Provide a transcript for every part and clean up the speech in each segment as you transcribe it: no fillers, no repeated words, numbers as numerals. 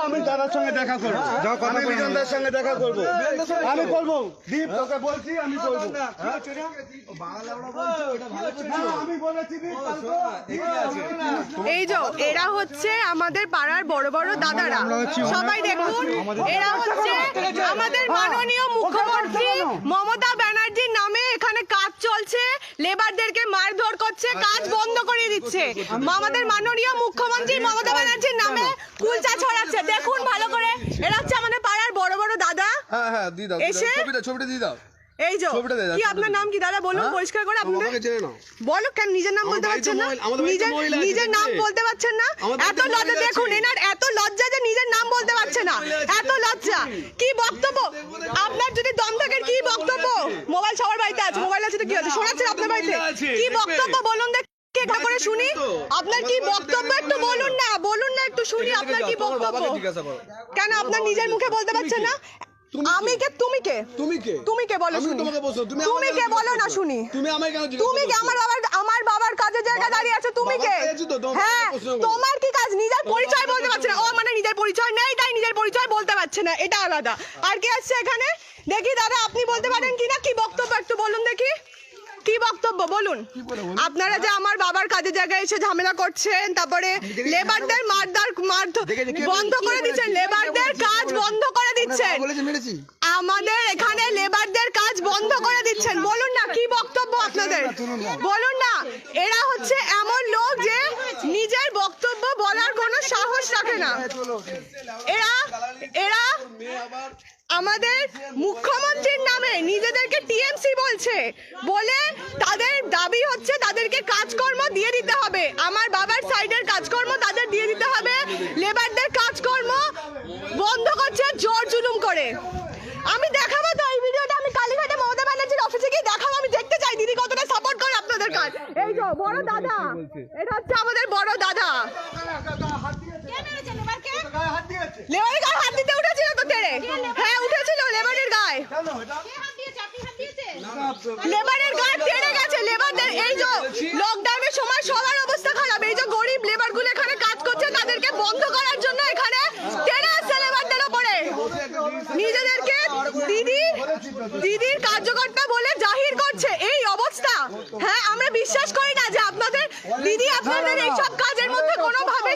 আমি দাদার সঙ্গে দেখা করবো, আমি বিজনদার সঙ্গে দেখা করবো, আমি করবো। দীপ তোকে বলছি আমি করবো। এই যে এরা হচ্ছে আমাদের পাড়ার বড় বড় দাদারা, সবাই দেখুন। এরা হচ্ছে আমাদের মাননীয় মুখ্যমন্ত্রী মমতা ব্যানার্জির নামে এখানে কাজ চলছে, লেবারদেরকে মারধর করছে, কাজ বন্ধ করে দিচ্ছে। আমাদের মাননীয় মুখ্যমন্ত্রী মমতা ব্যানার্জির নামে কুলচা ছড়াচ্ছে। দেখুন ভালো করে, এরা হচ্ছে আমাদের পাড়ার বড় বড় দাদা। এসে ছবিটা দিয়ে দাও। এই যে কি আপনার নাম কি দাদা বলুন পরিষ্কার করে। আপনাদের বলো কেন নিজের নাম বলতে পারছেন না? নিজের নাম বলতে পারছেন না? এত লজ্জা, দেখুন এনার এত লজ্জা যে নিজের নাম বলতে পারছে না, এত লজ্জা। কি বক্তব্য আপনার? যদি দম থাকে কি বক্তব্য? মোবাইল সবার বাড়িতে আছে, মোবাইল আছে তো কি আছে, শোনাচ্ছেন আপনার বাড়িতে? কি বক্তব্য বলুন দেখ করে শুনি। আপনার কি বক্তব্য একটু বলুন না, বলুন না একটু শুনি আপনার কি বক্তব্য। কেন আপনার নিজের মুখে বলতে পারছেন না? আমি কে? তুমি কে? তুমি কে বলো শুনি? তুমি কে বলো না শুনি? তুমি কে? আমার বাবার কাজের জায়গা দাঁড়িয়ে আছে, তুমি কে? হ্যাঁ, তোমার কি কাজ? নিজের পরিচয় বলতে পারছে না। ও মানে নিজের পরিচয় নেই তাই নিজের পরিচয় বলতে পারছে না, এটা আলাদা। আর কি আসছে এখানে দেখি দাদা, আপনি বলতে পারেন কিনা কি বক্তব্য একটু বলুন দেখি। কি বক্তব্য বলুন? আপনারা যে আমার বাবার কাজের জায়গায় এসে ঝামেলা করছেন, তারপরে লেবারদের মারধর বন্ধ করে দিচ্ছেন, লেবারদের কাজ বন্ধ করে দিচ্ছেন, আমাদের এখানে লেবারদের কাজ বন্ধ করে দিচ্ছেন। বলুন না কি বক্তব্য আপনাদের, বলুন না। এরা হচ্ছে এমন লোক যে নিজের বক্তব্য বলার কোনো সাহস রাখে না। এরা আমাদের মুখ্যমন্ত্রীর নামে নিজেদেরকে টিএমসি বলছে, বলে তাদের দাবি হচ্ছে তাদেরকে কাজকর্ম দিয়ে দিতে হবে। আমার বাবার সাইডের কাজকর্ম তাদের দিয়ে দিতে হবে, লেবারদের কাজকর্ম বন্ধ করছে জোর জুলুম করে। আমি দেখাবো তো এই ভিডিওটা, আমি কালীঘাটে মমতা ব্যানার্জির অফিসে গিয়ে দেখাবো, আমি দেখতে চাই দিদি কতটা সাপোর্ট করে আপনাদের কাজ। এই যে বড় দাদা, এটা হচ্ছে আমাদের বড় দাদা। লেবারের গায়ে হাত দিতে উঠেছিল তো তেরে? হ্যাঁ উঠেছিল লেবারের গায়ে, লেবারের গায়ে তেড়ে গেছে লেবারদের। এই যে লকডাউনের সময় সবার অবস্থা খারাপ, এই যে গরিব লেবার গুলো এখানে কাজ করছে তাদেরকে বন্ধ করার জন্য এখানে তেড়ে আসছে লেবারদের উপরে। নিজেদেরকে দিদির কার্যকর্তা বলে জাহির করছে, এই অবস্থা। হ্যাঁ, আমরা বিশ্বাস করি না যে আপনাদের দিদি আপনাদের এইসব কাজের মধ্যে কোনোভাবে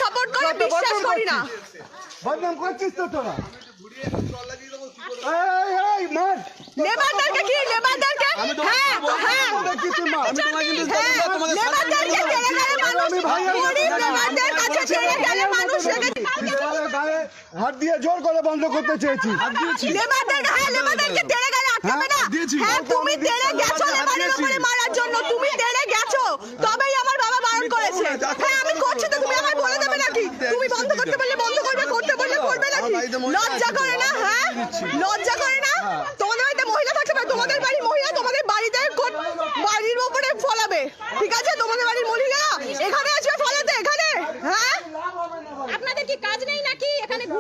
সাপোর্ট করে, বিশ্বাস করি না। বদনাম করছিস তো তোরা। লেবারদেরকে কি? লেবারদেরকে হ্যাঁ হ্যাঁ লেবারদেরকে তেড়ে গেলে মানুষ, গরিব লেবারদের কাছে তেড়ে গেলে মানুষ হাত দিয়ে জোর করে বন্ধ করতে চেয়েছি। লেবারদেরকে তেড়ে গেলে আটকাবে না। হ্যাঁ তুমি তেড়ে গেছো লেবারের উপরে মারার জন্য, তুমি তেড়ে গেছো, তবেই আমার বাবা বারণ করেছে। হ্যাঁ আমি করছি তো, তুমি আমায় বলে দেবে নাকি? তুমি বন্ধ করতে বললে বন্ধ করবে, করতে বললে করবে নাকি? লজ্জা করে না? হ্যাঁ লজ্জা করে না? তোমাদের বাড়িতে মহিলা থাকতে পারে, তোমাদের বাড়ির মহিলা তোমাদের বাড়িতে